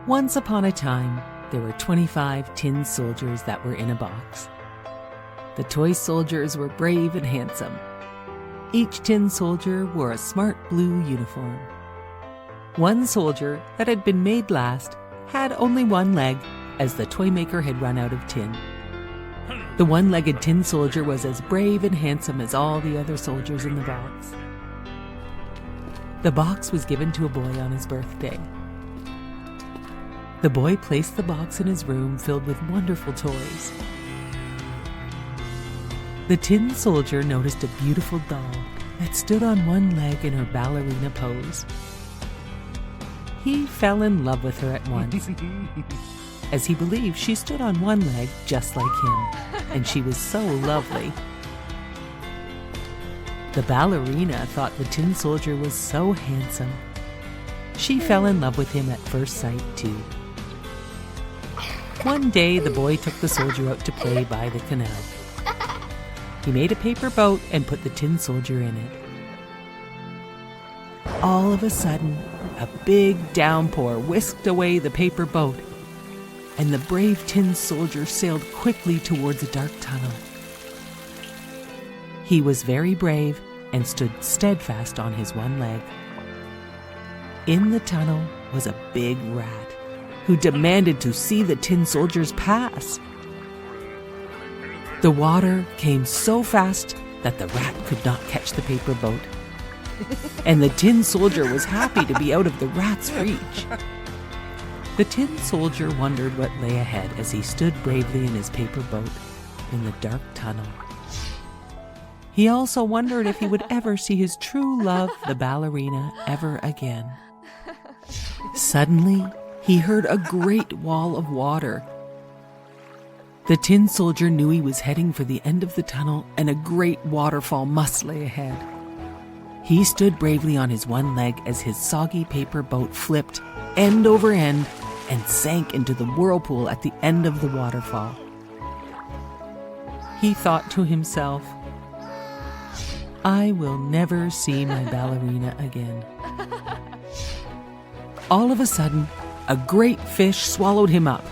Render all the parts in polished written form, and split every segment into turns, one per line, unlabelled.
Once upon a time, there were 25 tin soldiers that were in a box. The toy soldiers were brave and handsome. Each tin soldier wore a smart blue uniform. One soldier that had been made last had only one leg, as the toy maker had run out of tin. The one-legged tin soldier was as brave and handsome as all the other soldiers in the box. The box was given to a boy on his birthday. The boy placed the box in his room filled with wonderful toys. The tin soldier noticed a beautiful doll that stood on one leg in her ballerina pose. He fell in love with her at once, as he believed she stood on one leg just like him, and she was so lovely. The ballerina thought the tin soldier was so handsome. She fell in love with him at first sight, too. One day, the boy took the soldier out to play by the canal. He made a paper boat and put the tin soldier in it. All of a sudden, a big downpour whisked away the paper boat, and the brave tin soldier sailed quickly towards a dark tunnel. He was very brave and stood steadfast on his one leg. In the tunnel was a big rat who demanded to see the tin soldiers pass. The water came so fast that the rat could not catch the paper boat, and the tin soldier was happy to be out of the rat's reach. The tin soldier wondered what lay ahead as he stood bravely in his paper boat in the dark tunnel. He also wondered if he would ever see his true love, the ballerina, ever again. Suddenly, he heard a great wall of water. The tin soldier knew he was heading for the end of the tunnel, and a great waterfall must lay ahead. He stood bravely on his one leg as his soggy paper boat flipped end over end and sank into the whirlpool at the end of the waterfall. He thought to himself, "I will never see my ballerina again." All of a sudden, a great fish swallowed him up.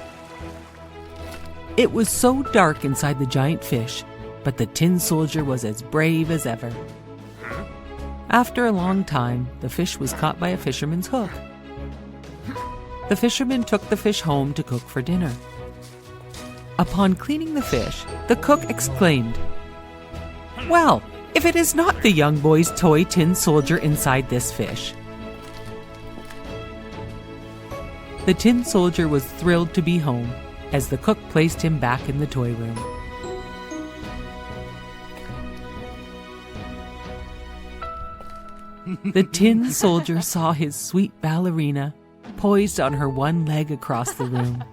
It was so dark inside the giant fish, but the tin soldier was as brave as ever. After a long time, the fish was caught by a fisherman's hook. The fisherman took the fish home to cook for dinner. Upon cleaning the fish, the cook exclaimed, "Well, if it is not the young boy's toy tin soldier inside this fish." The tin soldier was thrilled to be home as the cook placed him back in the toy room. The tin soldier saw his sweet ballerina poised on her one leg across the room.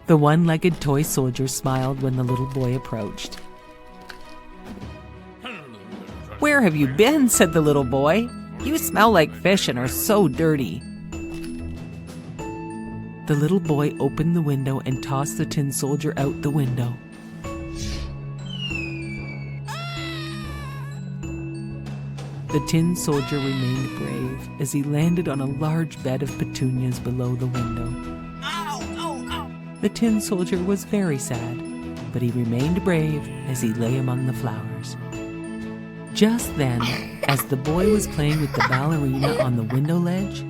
The one-legged toy soldier smiled when the little boy approached. "Where have you been?" said the little boy. "You smell like fish and are so dirty." The little boy opened the window and tossed the tin soldier out the window. The tin soldier remained brave as he landed on a large bed of petunias below the window. The tin soldier was very sad, but he remained brave as he lay among the flowers. Just then, as the boy was playing with the ballerina on the window ledge,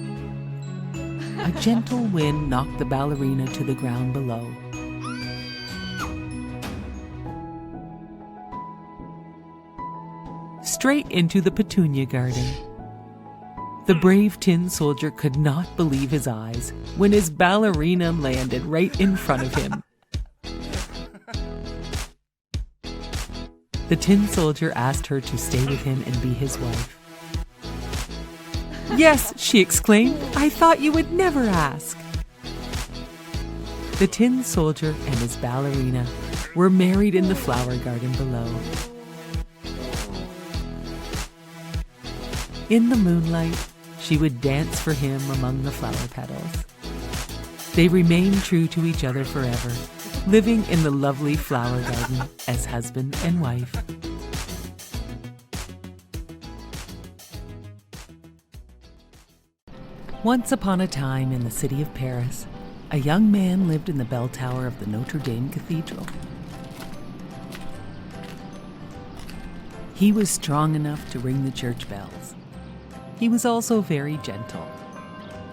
a gentle wind knocked the ballerina to the ground below. Straight into the petunia garden. The brave tin soldier could not believe his eyes when his ballerina landed right in front of him. The tin soldier asked her to stay with him and be his wife. "Yes," she exclaimed, "I thought you would never ask." The tin soldier and his ballerina were married in the flower garden below. In the moonlight, she would dance for him among the flower petals. They remained true to each other forever, living in the lovely flower garden as husband and wife. Once upon a time in the city of Paris, a young man lived in the bell tower of the Notre Dame Cathedral. He was strong enough to ring the church bells. He was also very gentle,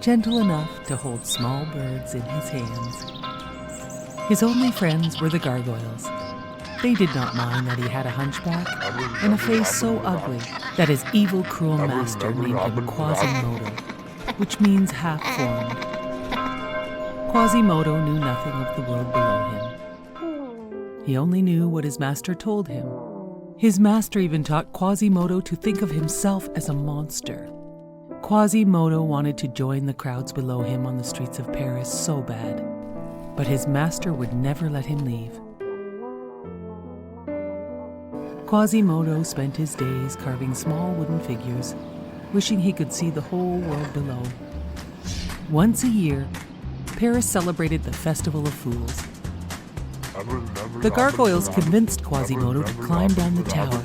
gentle enough to hold small birds in his hands. His only friends were the gargoyles. They did not mind that he had a hunchback and a face so ugly that his evil, cruel master named him Quasimodo, which means half-formed. Quasimodo knew nothing of the world below him. He only knew what his master told him. His master even taught Quasimodo to think of himself as a monster. Quasimodo wanted to join the crowds below him on the streets of Paris so bad, but his master would never let him leave. Quasimodo spent his days carving small wooden figures, wishing he could see the whole world below. Once a year, Paris celebrated the Festival of Fools. The gargoyles convinced Quasimodo to climb down the tower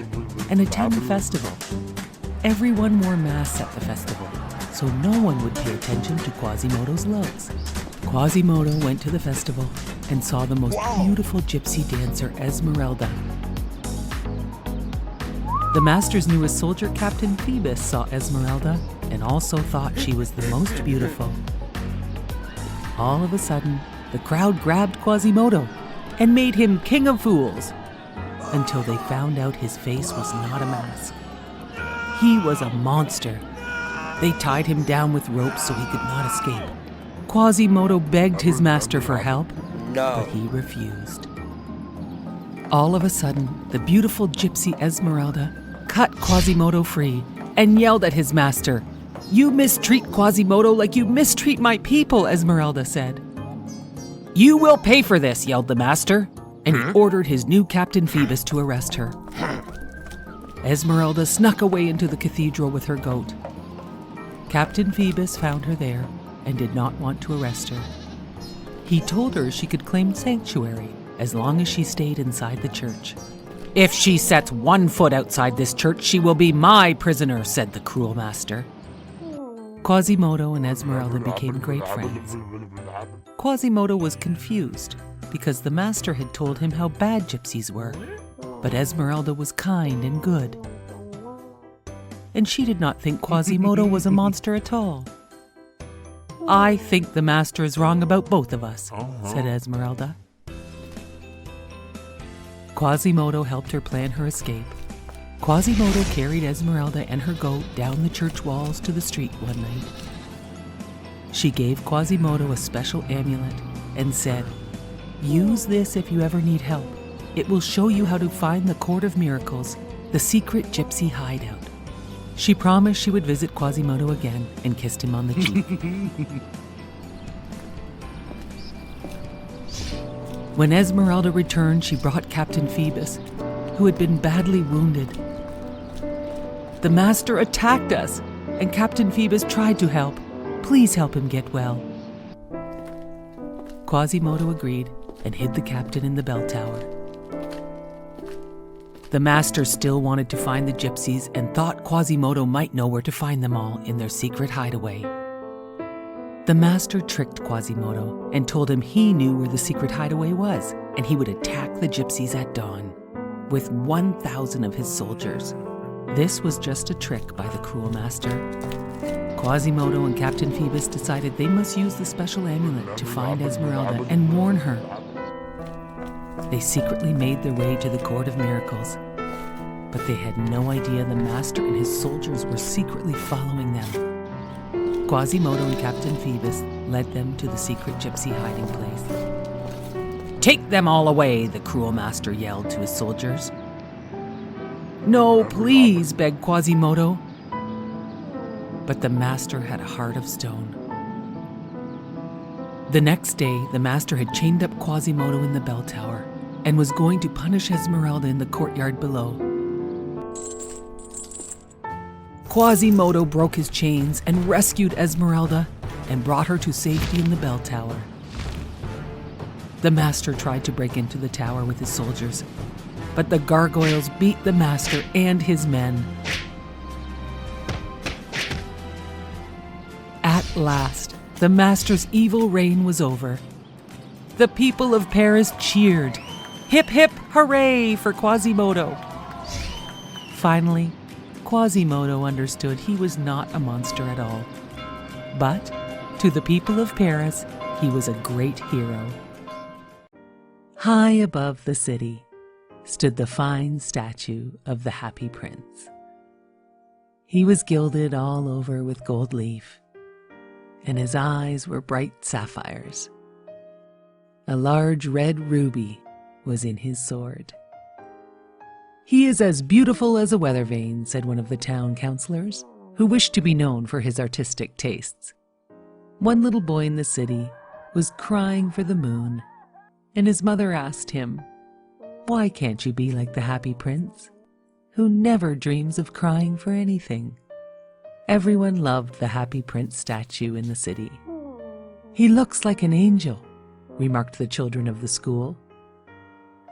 and attend the festival. Everyone wore masks at the festival, so no one would pay attention to Quasimodo's looks. Quasimodo went to the festival and saw the most beautiful gypsy dancer, Esmeralda. The master's newest soldier, Captain Phoebus, saw Esmeralda and also thought she was the most beautiful. All of a sudden, the crowd grabbed Quasimodo and made him king of fools, until they found out his face was not a mask. He was a monster. They tied him down with ropes so he could not escape. Quasimodo begged his master for help, but he refused. All of a sudden, the beautiful gypsy Esmeralda cut Quasimodo free and yelled at his master. "You mistreat Quasimodo like you mistreat my people," Esmeralda said. "You will pay for this," yelled the master, and he ordered his new Captain Phoebus to arrest her. Esmeralda snuck away into the cathedral with her goat. Captain Phoebus found her there and did not want to arrest her. He told her she could claim sanctuary as long as she stayed inside the church. "If she sets one foot outside this church, she will be my prisoner," said the cruel master. Quasimodo and Esmeralda became great friends. Quasimodo was confused because the master had told him how bad gypsies were, but Esmeralda was kind and good. And she did not think Quasimodo was a monster at all. "I think the master is wrong about both of us," said Esmeralda. Quasimodo helped her plan her escape. Quasimodo carried Esmeralda and her goat down the church walls to the street one night. She gave Quasimodo a special amulet and said, "Use this if you ever need help. It will show you how to find the Court of Miracles, the secret gypsy hideout." She promised she would visit Quasimodo again and kissed him on the cheek. When Esmeralda returned, she brought Captain Phoebus, who had been badly wounded. "The master attacked us, and Captain Phoebus tried to help. Please help him get well." Quasimodo agreed and hid the captain in the bell tower. The master still wanted to find the gypsies and thought Quasimodo might know where to find them all in their secret hideaway. The master tricked Quasimodo and told him he knew where the secret hideaway was, and he would attack the gypsies at dawn with 1,000 of his soldiers. This was just a trick by the cruel master. Quasimodo and Captain Phoebus decided they must use the special amulet to find Esmeralda and warn her. They secretly made their way to the Court of Miracles, but they had no idea the master and his soldiers were secretly following them. Quasimodo and Captain Phoebus led them to the secret gypsy hiding place. "Take them all away," the cruel master yelled to his soldiers. "No, please," begged Quasimodo. But the master had a heart of stone. The next day, the master had chained up Quasimodo in the bell tower and was going to punish Esmeralda in the courtyard below. Quasimodo broke his chains and rescued Esmeralda and brought her to safety in the bell tower. The master tried to break into the tower with his soldiers, but the gargoyles beat the master and his men. At At last, the master's evil reign was over. The people of Paris cheered. Hip hip hooray for Quasimodo! Finally, Quasimodo understood he was not a monster at all. But to the people of Paris, he was a great hero. High above the city stood the fine statue of the Happy Prince. He was gilded all over with gold leaf, and his eyes were bright sapphires. A large red ruby was in his sword. "He is as beautiful as a weather vane," said one of the town councillors, who wished to be known for his artistic tastes. One little boy in the city was crying for the moon, and his mother asked him, "Why can't you be like the Happy Prince, who never dreams of crying for anything?" Everyone loved the Happy Prince statue in the city. "He looks like an angel," remarked the children of the school.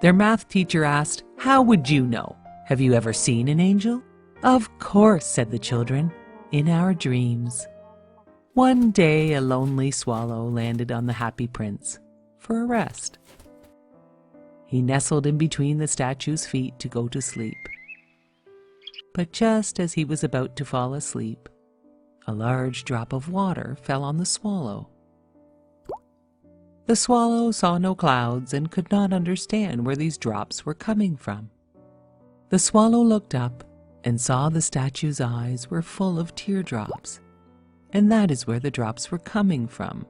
Their math teacher asked, "How would you know? Have you ever seen an angel?" "Of course," said the children, "in our dreams." One day a lonely swallow landed on the Happy Prince for a rest. He nestled in between the statue's feet to go to sleep. But just as he was about to fall asleep, a large drop of water fell on the swallow. The swallow saw no clouds and could not understand where these drops were coming from. The swallow looked up and saw the statue's eyes were full of teardrops, and that is where the drops were coming from.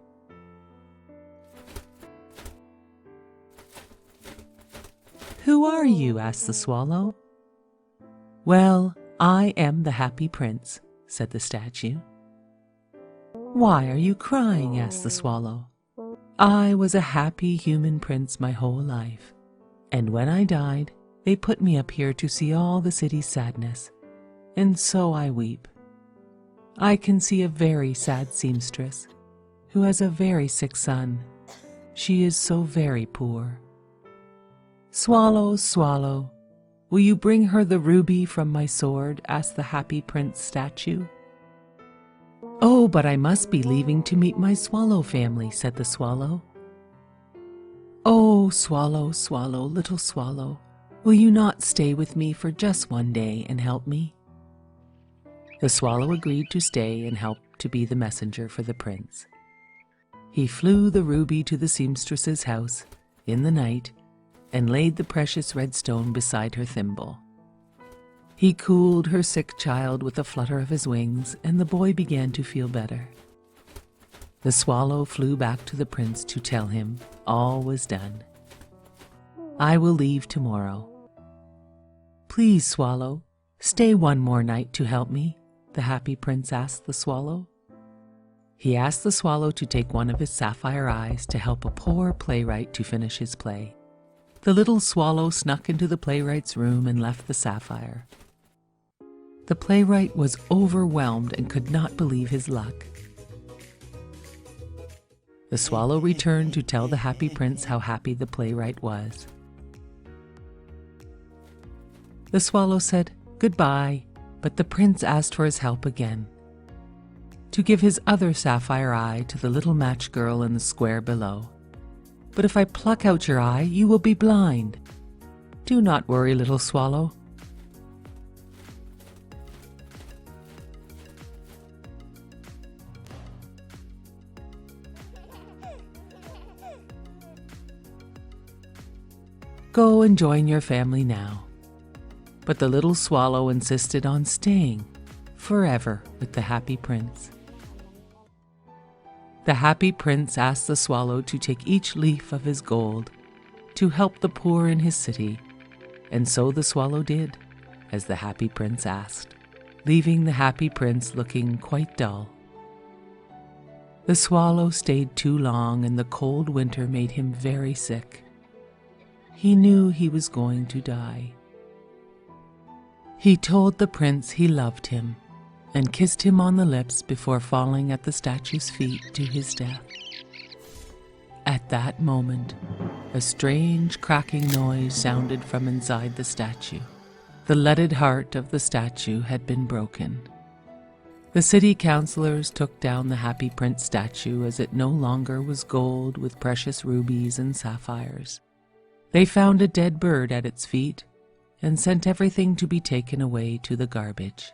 "Who are you?" asked the swallow. "Well, I am the Happy Prince," said the statue. "Why are you crying?" asked the swallow. "I was a happy human prince my whole life, and when I died, they put me up here to see all the city's sadness, and so I weep. I can see a very sad seamstress who has a very sick son. She is so very poor. Swallow, swallow, will you bring her the ruby from my sword?" asked the Happy Prince statue. "Oh, but I must be leaving to meet my swallow family," said the swallow. "Oh, swallow, swallow, little swallow, will you not stay with me for just one day and help me?" The swallow agreed to stay and help to be the messenger for the prince. He flew the ruby to the seamstress's house in the night and laid the precious red stone beside her thimble. He cooled her sick child with a flutter of his wings, and the boy began to feel better. The swallow flew back to the prince to tell him all was done. "I will leave tomorrow." "Please, swallow, stay one more night to help me," the Happy Prince asked the swallow. He asked the swallow to take one of his sapphire eyes to help a poor playwright to finish his play. The little swallow snuck into the playwright's room and left the sapphire. The playwright was overwhelmed and could not believe his luck. The swallow returned to tell the Happy Prince how happy the playwright was. The swallow said goodbye, but the prince asked for his help again, to give his other sapphire eye to the little match girl in the square below. "But if I pluck out your eye, you will be blind." "Do not worry, little swallow. Go and join your family now." But the little swallow insisted on staying forever with the Happy Prince. The Happy Prince asked the swallow to take each leaf of his gold to help the poor in his city, and so the swallow did, as the Happy Prince asked, leaving the Happy Prince looking quite dull. The swallow stayed too long, and the cold winter made him very sick. He knew he was going to die. He told the prince he loved him and kissed him on the lips before falling at the statue's feet to his death. At that moment, a strange cracking noise sounded from inside the statue. The leaded heart of the statue had been broken. The city councilors took down the Happy Prince statue as it no longer was gold with precious rubies and sapphires. They found a dead bird at its feet and sent everything to be taken away to the garbage.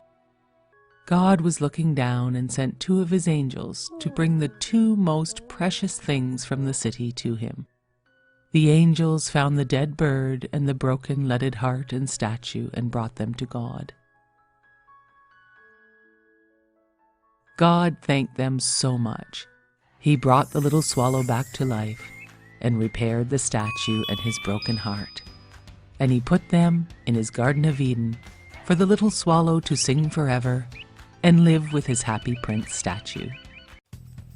God was looking down and sent 2 of his angels to bring the 2 most precious things from the city to him. The angels found the dead bird and the broken leaded heart and statue and brought them to God. God thanked them so much. He brought the little swallow back to life and repaired the statue and his broken heart. And he put them in his Garden of Eden for the little swallow to sing forever and live with his Happy Prince statue.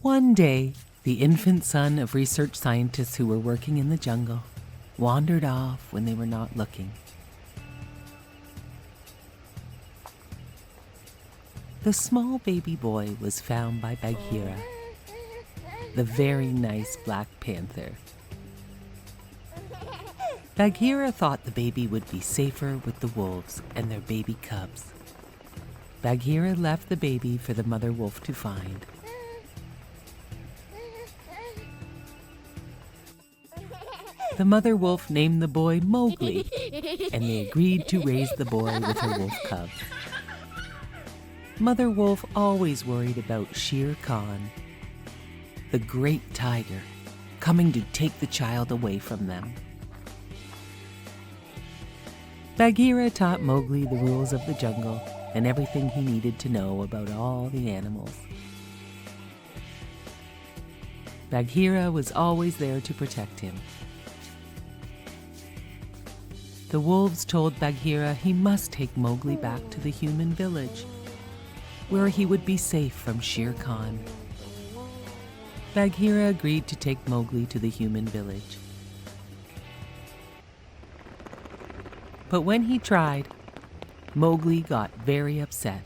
One day, the infant son of research scientists who were working in the jungle wandered off when they were not looking. The small baby boy was found by Bagheera, the very nice Black Panther. Bagheera thought the baby would be safer with the wolves and their baby cubs. Bagheera left the baby for the mother wolf to find. The mother wolf named the boy Mowgli, and they agreed to raise the boy with her wolf cubs. Mother wolf always worried about Shere Khan, the great tiger, coming to take the child away from them. Bagheera taught Mowgli the rules of the jungle and everything he needed to know about all the animals. Bagheera was always there to protect him. The wolves told Bagheera he must take Mowgli back to the human village, where he would be safe from Shere Khan. Bagheera agreed to take Mowgli to the human village. But when he tried, Mowgli got very upset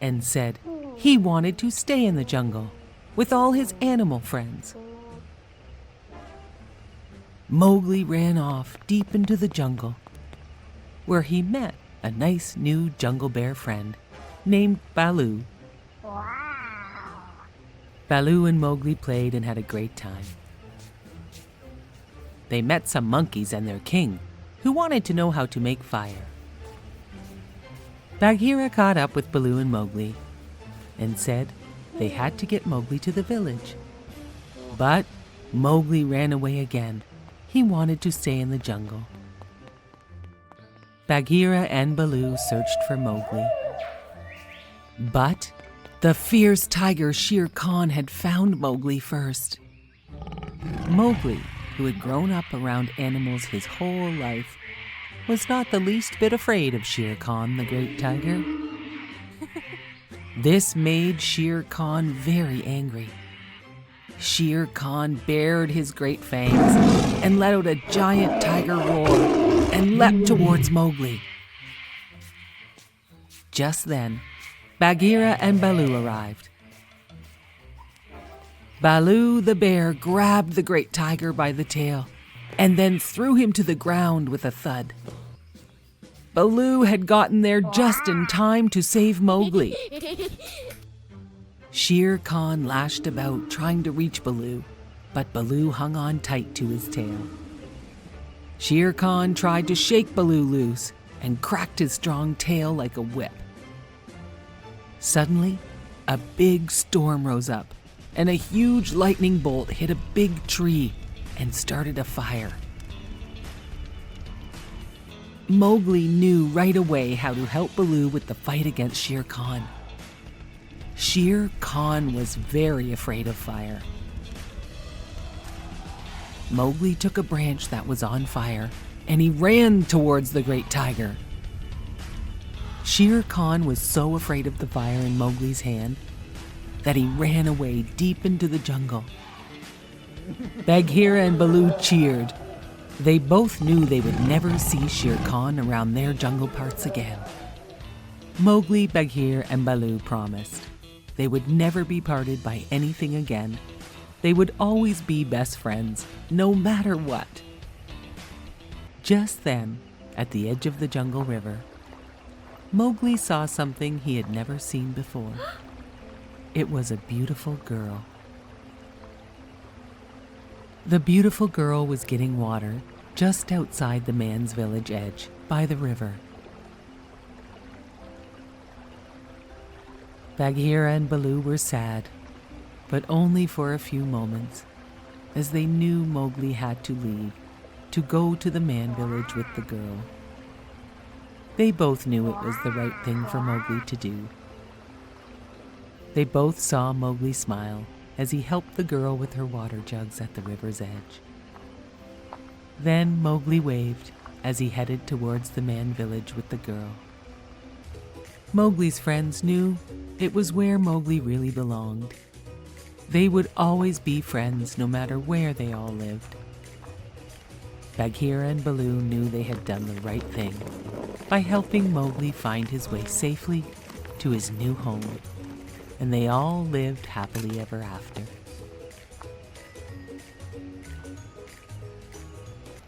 and said he wanted to stay in the jungle with all his animal friends. Mowgli ran off deep into the jungle, where he met a nice new jungle bear friend named Baloo. Baloo and Mowgli played and had a great time. They met some monkeys and their king, who wanted to know how to make fire. Bagheera caught up with Baloo and Mowgli and said they had to get Mowgli to the village. But Mowgli ran away again. He wanted to stay in the jungle. Bagheera and Baloo searched for Mowgli. But the fierce tiger Shere Khan had found Mowgli first. Mowgli, who had grown up around animals his whole life, was not the least bit afraid of Shere Khan, the great tiger. This made Shere Khan very angry. Shere Khan bared his great fangs and let out a giant tiger roar and leapt towards Mowgli. Just then, Bagheera and Baloo arrived. Baloo the bear grabbed the great tiger by the tail and then threw him to the ground with a thud. Baloo had gotten there just in time to save Mowgli. Shere Khan lashed about trying to reach Baloo, but Baloo hung on tight to his tail. Shere Khan tried to shake Baloo loose and cracked his strong tail like a whip. Suddenly, a big storm rose up, and a huge lightning bolt hit a big tree and started a fire. Mowgli knew right away how to help Baloo with the fight against Shere Khan. Shere Khan was very afraid of fire. Mowgli took a branch that was on fire, and he ran towards the great tiger. Shere Khan was so afraid of the fire in Mowgli's hand that he ran away deep into the jungle. Bagheera and Baloo cheered. They both knew they would never see Shere Khan around their jungle parts again. Mowgli, Bagheera, and Baloo promised they would never be parted by anything again. They would always be best friends, no matter what. Just then, at the edge of the jungle river, Mowgli saw something he had never seen before. It was a beautiful girl. The beautiful girl was getting water just outside the man's village edge by the river. Bagheera and Baloo were sad, but only for a few moments, as they knew Mowgli had to leave to go to the man village with the girl. They both knew it was the right thing for Mowgli to do. They both saw Mowgli smile as he helped the girl with her water jugs at the river's edge. Then Mowgli waved as he headed towards the man village with the girl. Mowgli's friends knew it was where Mowgli really belonged. They would always be friends no matter where they all lived. Bagheera and Baloo knew they had done the right thing by helping Mowgli find his way safely to his new home, and they all lived happily ever after.